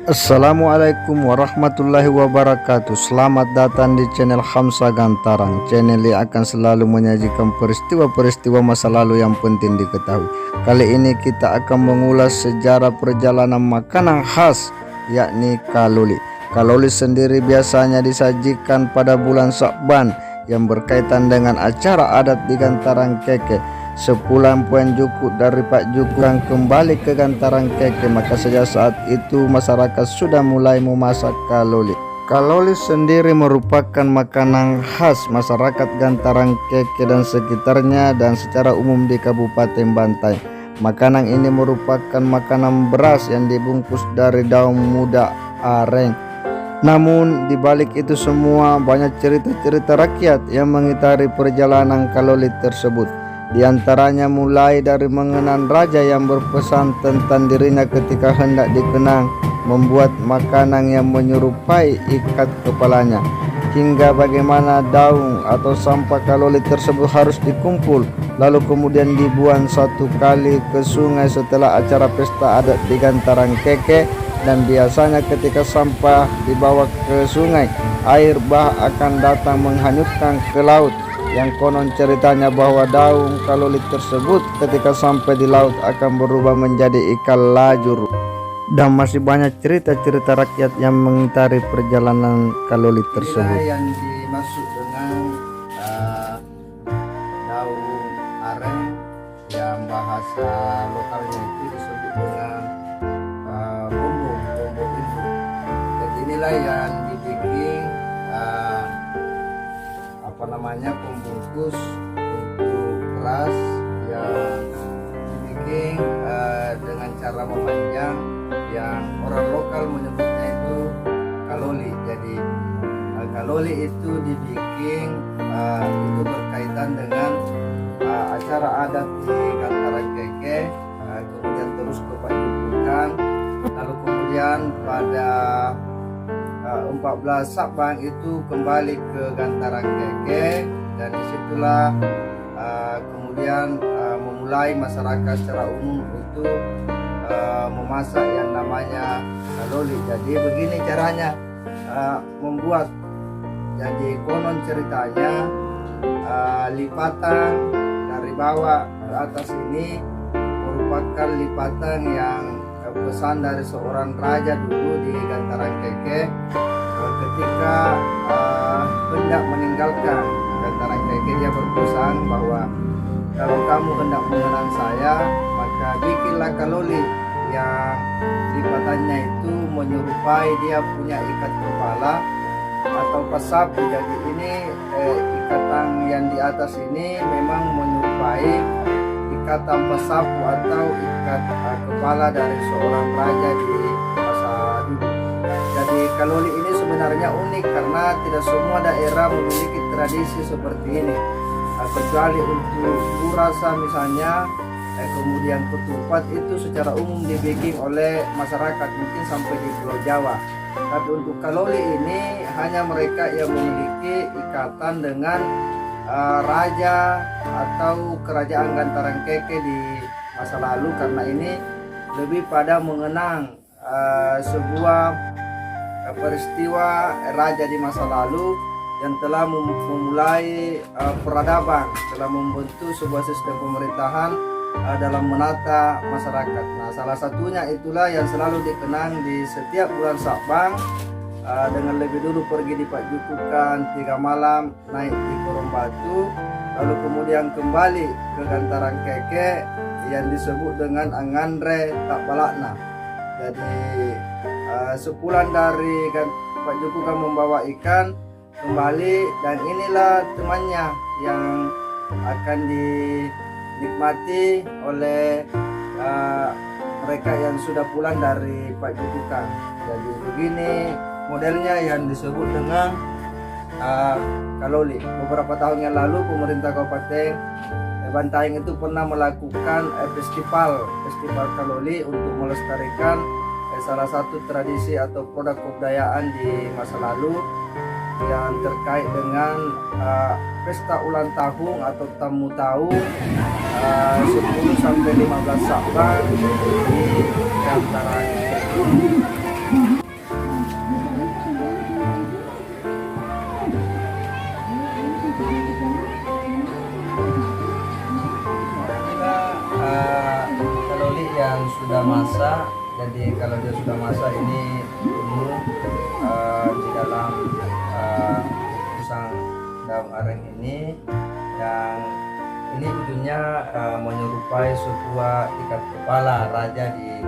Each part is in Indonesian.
Assalamualaikum warahmatullahi wabarakatuh. Selamat datang di channel Hamsa Gantarang, channel yang akan selalu menyajikan peristiwa-peristiwa masa lalu yang penting diketahui. Kali ini kita akan mengulas sejarah perjalanan makanan khas, yakni kaloli. Kaloli sendiri biasanya disajikan pada bulan Syakban yang berkaitan dengan acara adat di Gantarang Keke. Sepulang Puan Juku dari Pak Juku yang kembali ke Gantarang Keke, maka sejak saat itu masyarakat sudah mulai memasak kaloli. Kaloli sendiri merupakan makanan khas masyarakat Gantarang Keke dan sekitarnya dan secara umum di Kabupaten Bantaeng. Makanan ini merupakan makanan beras yang dibungkus dari daun muda areng. Namun di balik itu semua banyak cerita-cerita rakyat yang mengitari perjalanan kaloli tersebut. Di antaranya mulai dari mengenang raja yang berpesan tentang dirinya ketika hendak dikenang membuat makanan yang menyerupai ikat kepalanya, hingga bagaimana daun atau sampah kaloli tersebut harus dikumpul lalu kemudian dibuang satu kali ke sungai setelah acara pesta adat di Gantarang Keke. Dan biasanya ketika sampah dibawa ke sungai, air bah akan datang menghanyutkan ke laut, yang konon ceritanya bahwa daun kaloli tersebut ketika sampai di laut akan berubah menjadi ikan lajur. Dan masih banyak cerita-cerita rakyat yang mengitari perjalanan kaloli tersebut. Inilah yang dimaksud dengan daun areng, yang bahasa lokalnya itu disebut dengan bumbung induk. Jadi inilah yang dibikin pembungkus untuk beras yang dibikin dengan cara memanjang, yang orang lokal menyebutnya itu kaloli. Jadi kaloli itu dibikin itu berkaitan dengan acara adat di Gantarang Keke, kemudian terus ke Pak Jukukan, lalu kemudian pada 14 Syakban itu kembali ke Gantarang Keke, dan disitulah kemudian memulai masyarakat secara umum itu memasak yang namanya kaloli. Jadi begini caranya membuat. Jadi konon ceritanya lipatan dari bawah ke atas ini merupakan lipatan yang pesan dari seorang raja dulu di Gantarang Keke ketika hendak meninggalkan Gantarang Keke. Dia berpesan bahwa kalau kamu hendak mengenang saya, maka bikinlah kaloli yang lipatannya itu menyerupai dia punya ikat kepala atau pasapu. Jadi ini ikatan yang di atas ini memang menyerupai ikatan pasapu atau ikat kepala dari seorang raja di masa dulu. Jadi kaloli ini sebenarnya unik karena tidak semua daerah memiliki tradisi seperti ini, kecuali untuk burasa misalnya, kemudian ketupat itu secara umum dibikin oleh masyarakat mungkin sampai di Pulau Jawa. Tapi untuk kaloli ini hanya mereka yang memiliki ikatan dengan raja atau kerajaan Gantarang Keke di masa lalu, karena ini lebih pada mengenang sebuah peristiwa raja di masa lalu yang telah memulai peradaban, telah membentuk sebuah sistem pemerintahan dalam menata masyarakat. Nah, salah satunya itulah yang selalu dikenang di setiap bulan Syakban, dengan lebih dulu pergi di Pak Jukukan 3 malam, naik di Korong Batu, lalu kemudian kembali ke Gantarang Keke yang disebut dengan Angandre Tak Balakna. Jadi sepulang dari Pak Jukukan membawa ikan kembali, dan inilah temannya yang akan dinikmati oleh mereka yang sudah pulang dari Pak Jukukan. Jadi begini modelnya yang disebut dengan kaloli. Beberapa tahun yang lalu pemerintah Kabupaten Bantaeng itu pernah melakukan festival kaloli untuk melestarikan salah satu tradisi atau produk kebudayaan di masa lalu yang terkait dengan pesta ulang tahun atau tamu tahun 10 sampai 15 Syakban di Gantarang Keke. sudah masak. Jadi kalau dia sudah masak ini penuh di dalam pisang daun areng ini, yang ini ujungnya menyerupai sebuah ikat kepala raja di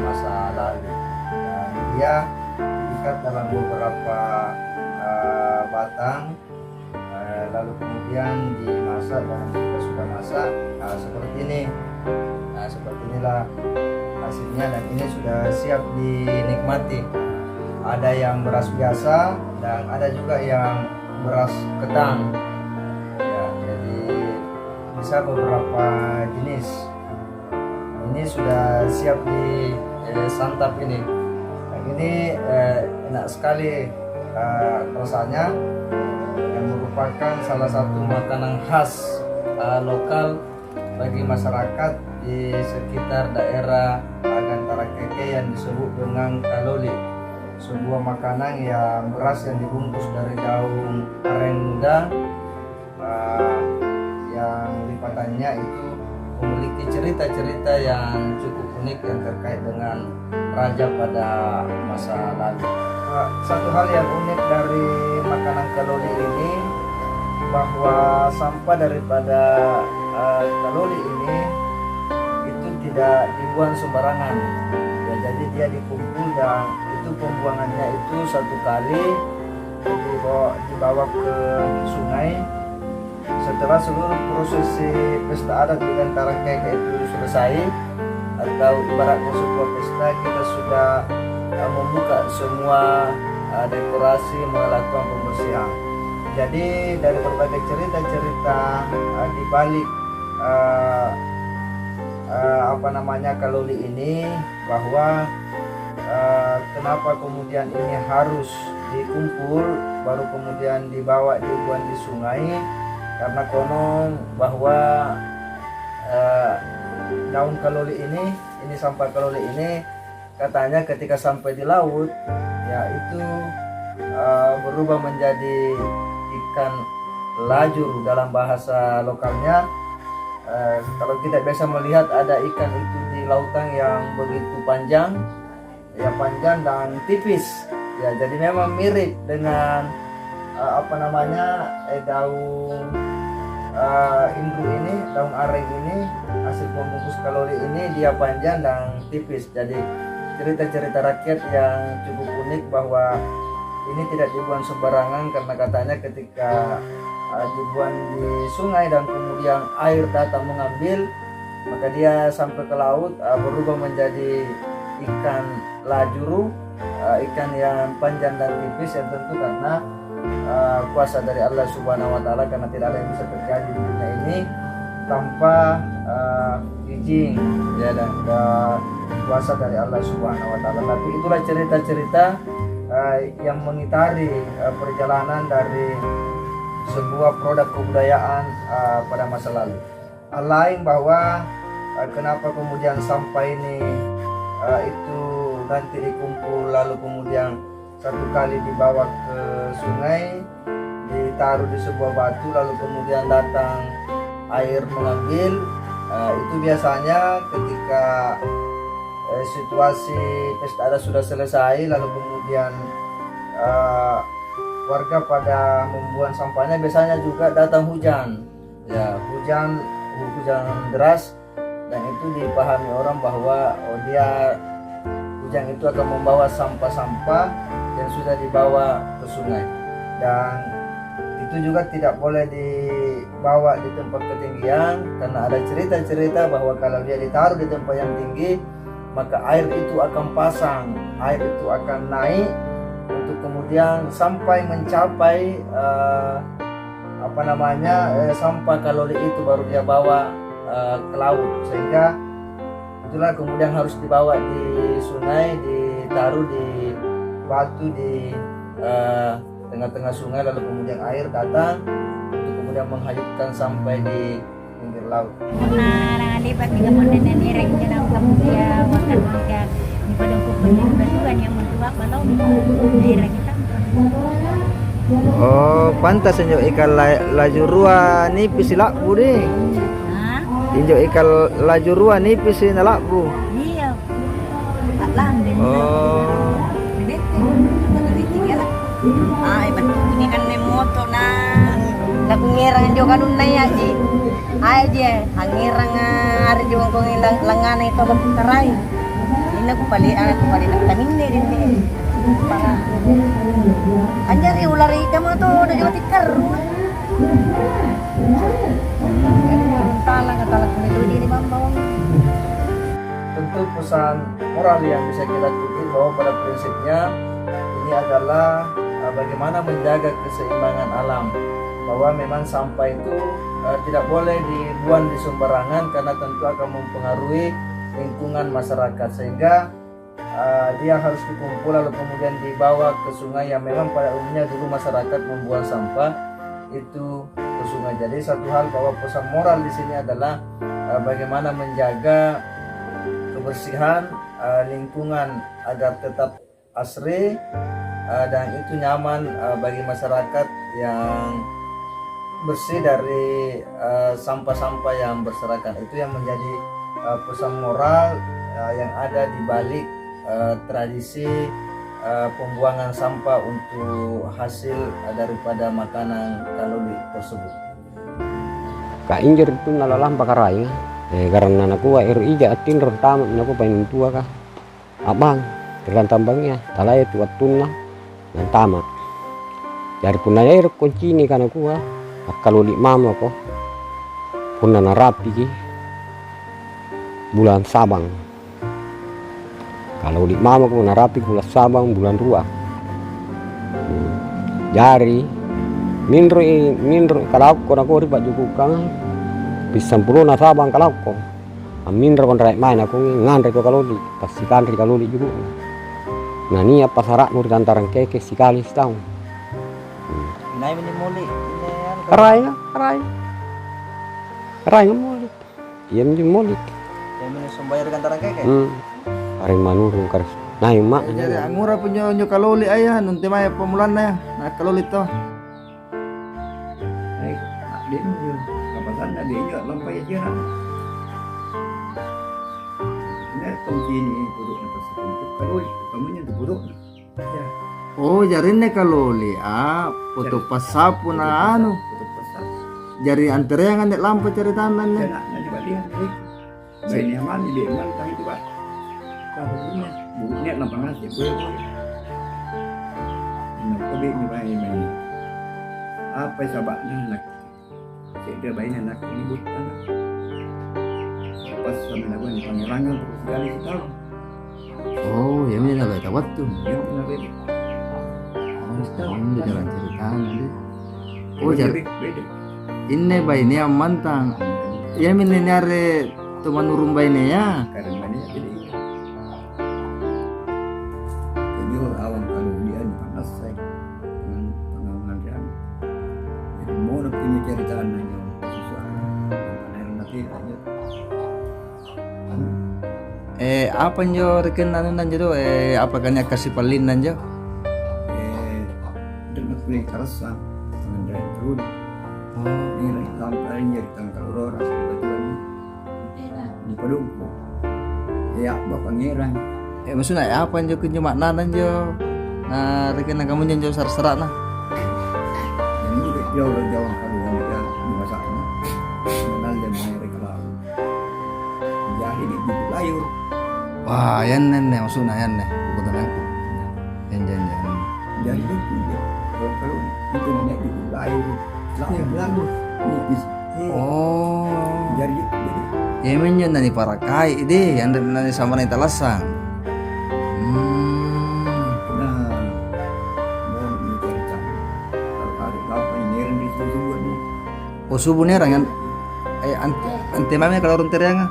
masa lalu. Dan dia diikat dalam beberapa batang, lalu kemudian dimasak, dan jika sudah masak seperti ini. Nah, seperti inilah hasilnya, dan ini sudah siap dinikmati. Ada yang beras biasa dan ada juga yang beras ketan. Ya, jadi bisa beberapa jenis. Ini sudah siap disantap ini. Nah, ini enak sekali rasanya, yang merupakan salah satu makanan khas lokal bagi masyarakat di sekitar daerah Gantara Keke yang disebut dengan kaloli, sebuah makanan yang beras yang dibungkus dari daun areng muda, yang lipatannya itu memiliki cerita-cerita yang cukup unik yang terkait dengan raja pada masa lalu. Satu hal yang unik dari makanan kaloli ini, bahwa sampah daripada kaloli ini itu tidak dibuang sembarangan. Ya, jadi dia dikumpul, dan itu pembuangannya itu satu kali dibawa ke sungai. Setelah seluruh prosesi pesta adat di Gantara Keke itu selesai, atau ibaratnya sebuah pesta, kita sudah membuka semua dekorasi, melakukan pembersihan. Jadi dari berbagai cerita-cerita di balik kaloli ini, bahwa kenapa kemudian ini harus dikumpul baru kemudian dibuang di sungai, karena konon bahwa daun kaloli ini sampah kaloli ini katanya ketika sampai di laut, ya itu berubah menjadi ikan lajur dalam bahasa lokalnya. Kalau kita biasa melihat ada ikan itu di lautan yang begitu panjang, ya panjang dan tipis, ya jadi memang mirip dengan daun indru ini, daun areng ini, hasil pembungkus kalori ini, dia panjang dan tipis. Jadi cerita-cerita rakyat yang cukup unik bahwa ini tidak dibuang sembarangan, karena katanya ketika dibuang di sungai dan kemudian air datang mengambil, maka dia sampai ke laut berubah menjadi ikan lajuru, ikan yang panjang dan tipis, yang tentu karena kuasa dari Allah Subhanahu wa Ta'ala, karena tidak ada yang bisa terjadi di dunia ini tanpa izin, ya, dan kuasa dari Allah Subhanahu wa Ta'ala. Tapi itulah cerita-cerita yang mengitari perjalanan dari sebuah produk kebudayaan pada masa lalu. Lain bahwa kenapa kemudian sampah ini itu nanti dikumpul lalu kemudian satu kali dibawa ke sungai, ditaruh di sebuah batu, lalu kemudian datang air mengambil. Itu biasanya ketika situasi pesta adat sudah selesai, lalu kemudian warga pada membuang sampahnya, biasanya juga datang hujan, ya hujan deras, dan itu dipahami orang bahwa hujan itu akan membawa sampah-sampah yang sudah dibawa ke sungai, dan itu juga tidak boleh dibawa di tempat ketinggian, karena ada cerita-cerita bahwa kalau dia ditaruh di tempat yang tinggi, maka air itu akan pasang, air itu akan naik untuk kemudian sampai mencapai sampah kalori itu baru dia bawa ke laut, sehingga itulah kemudian harus dibawa di sungai, ditaruh di batu di tengah-tengah sungai, lalu kemudian air datang untuk kemudian menghanyutkan sampai di pinggir laut. Nah, lipat juga monden dan ireng dalam kemudian makan di padang kukunya batuan yang mentua balong ireng kita. Oh, pantas senyo ikan lajurua ni pisilak budi. Nah, Tinjo ikal laju ruan nipis na labu. Iya. Tak landing. Oh. Ay, ini kan moto na nagngirang jo kanun na ya ji. Ay ji, hangirang ari jo ko langan ito ko karay. Ina ko pali nagtanim ni din ni. Para anjari ulari ka mo to do jo tikar. Talang nito di mambawang. Tentu pesan moral yang bisa kita kutip bahwa pada prinsipnya ini adalah bagaimana menjaga keseimbangan alam, bahwa memang sampah itu tidak boleh dibuang di sembarangan karena tentu akan mempengaruhi lingkungan masyarakat, sehingga dia harus dikumpul lalu kemudian dibawa ke sungai yang memang pada umumnya dulu masyarakat membuang sampah itu ke sungai. Jadi satu hal bahwa pesan moral di sini adalah bagaimana menjaga kebersihan lingkungan agar tetap asri dan itu nyaman bagi masyarakat yang bersih dari sampah-sampah yang berserakan. Itu yang menjadi pesan moral yang ada di balik tradisi pembuangan sampah untuk hasil daripada makanan kalori tersebut. Ka injir itu nalalang pakarai karena aku RI jatin rentama aku pengen tua kah abang terlan tambangnya talaya tu watun lah dan tamat dari punanya air kunci ni kan aku kalau di mama ko punna narapi ki bulan Sabang kalau di mama ko narapi bulan Sabang bulan Rua jari minro kalau aku riba juga kang pisang puluh na Sabang kalau ko minro kon rai main aku ngandre ko kalau di pastikan ri kalau di juga nah ni apa sarak nur antarang keke sekali setahun. Nai ini muli Rai muli. Iya muli. Yang ini sembayar kantaran keke. Hari manurung karis. Nai mak. Jadi angura punya nyo kaloli ayah nanti maya pemulan na ya. Nah kaloli to. Ay, di nyo kapasan na di nyo lampay aja. Ini pengkini buruk na pasapun kaloli. Kamunya di buruk. Ya. Oh, jarinnya kaloli. Foto pasapu na ano. Jari antere yang andek lampu cari tangan nih. Nah, coba lihat nih. Bayi nyaman di depan tapi coba. Tahunya, bukannya lapangan sih boleh. Nah, tapi ini bayi. Apa sabaknya nak? Cek bayi anak ini bukan. Pas sama lagu ini pengerangan terus sekali setahun. Oh, ya ini lah tawat tuh. Ya, benar bayi. Oh, ini jalan ceritanya deh. Oh, Jadi jadi beda. ini bayi ini yang mantang. Ya ini nyari teman urung bayi ini ya. Kadang banyak jadi. Jadi awam kalau dia di panas saya dengan pengalaman dia. Jadi mau nak punya cerita nanya susah. Karena nanti tanya. Apa njo reken anu nan jo apa kanya kasih palin nan jo? Dan punya karasan dengan dari turun. Ini sampai jadi tangkal orang kebetulan di Padungku. Ya bapak ngerang. Maksudnya apa njo kunjo makna nan jo? Nah reken kamu njo sar-serak nah. Dan ini jauh kalau dia di masanya. Mengenal dan mengerek lalu. Jadi di layur. Wah, yan nen maksudnya yan nih. Bukan aku. Yan. Jadi itu kalau itu banyak di layur. Lalu nipis. Oh. Jadi Ya men yun nani para kai ide yang nani sama nani talasang. nah mau cerita kalau ada apa ini di subuh ini. Oh subuh nih rangan. Ante mami kalau orang terianga.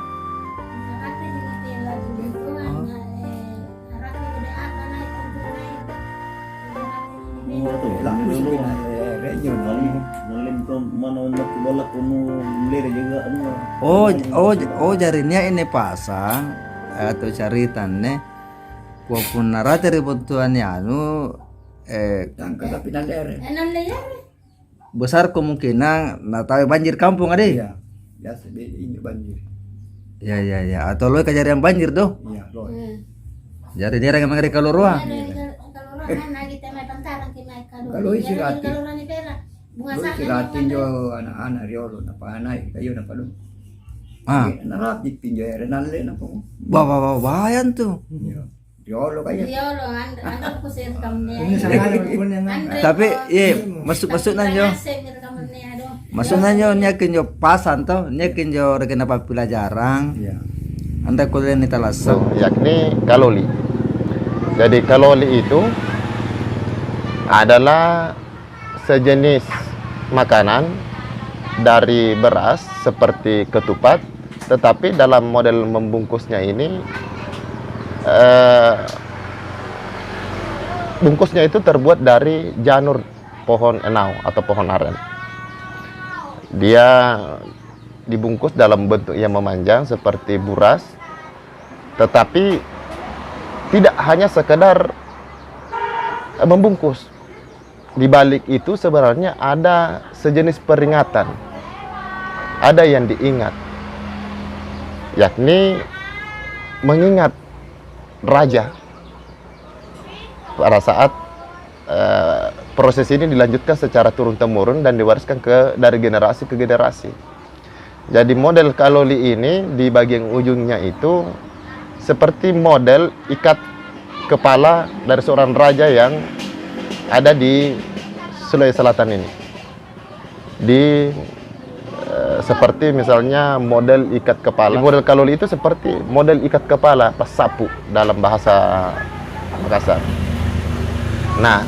Oh jarinya ini pasang atau caritannya walaupun narate ributuannya anu Tangkal tapi nanti besar kemungkinan nah tahu banjir kampung ada ya biasa dia ini banjir. Ya ya ya. Atau lo kajari yang banjir tuh. Iya, loh. Jadi dia yang mengeri kalurua. Kalau istirahatin jo anak-anak riolo napa anak kayo na palo. Ah. Narapit pinjo ya renalle na po. Bawa bayan tuh. Iya. Riolo kayo. Tapi iya masuk nanyo. Masuk nanyo nyakin jo pasan tuh, nyakin jo reken apa pila jarang. Iya. Anda kuliah ni talaso. Yakni kaloli. Jadi kaloli itu adalah sejenis makanan dari beras seperti ketupat, tetapi dalam model membungkusnya ini bungkusnya itu terbuat dari janur pohon enau atau pohon aren. Dia dibungkus dalam bentuk yang memanjang seperti buras, tetapi tidak hanya sekedar membungkus. Di balik itu sebenarnya ada sejenis peringatan, ada yang diingat, yakni mengingat raja pada saat proses ini dilanjutkan secara turun-temurun dan diwariskan dari generasi ke generasi. Jadi model kaloli ini di bagian ujungnya itu seperti model ikat kepala dari seorang raja yang ada di Sulawesi Selatan ini. Seperti misalnya model ikat kepala. Model kaloli itu seperti model ikat kepala pas sapu dalam bahasa Makassar. Nah,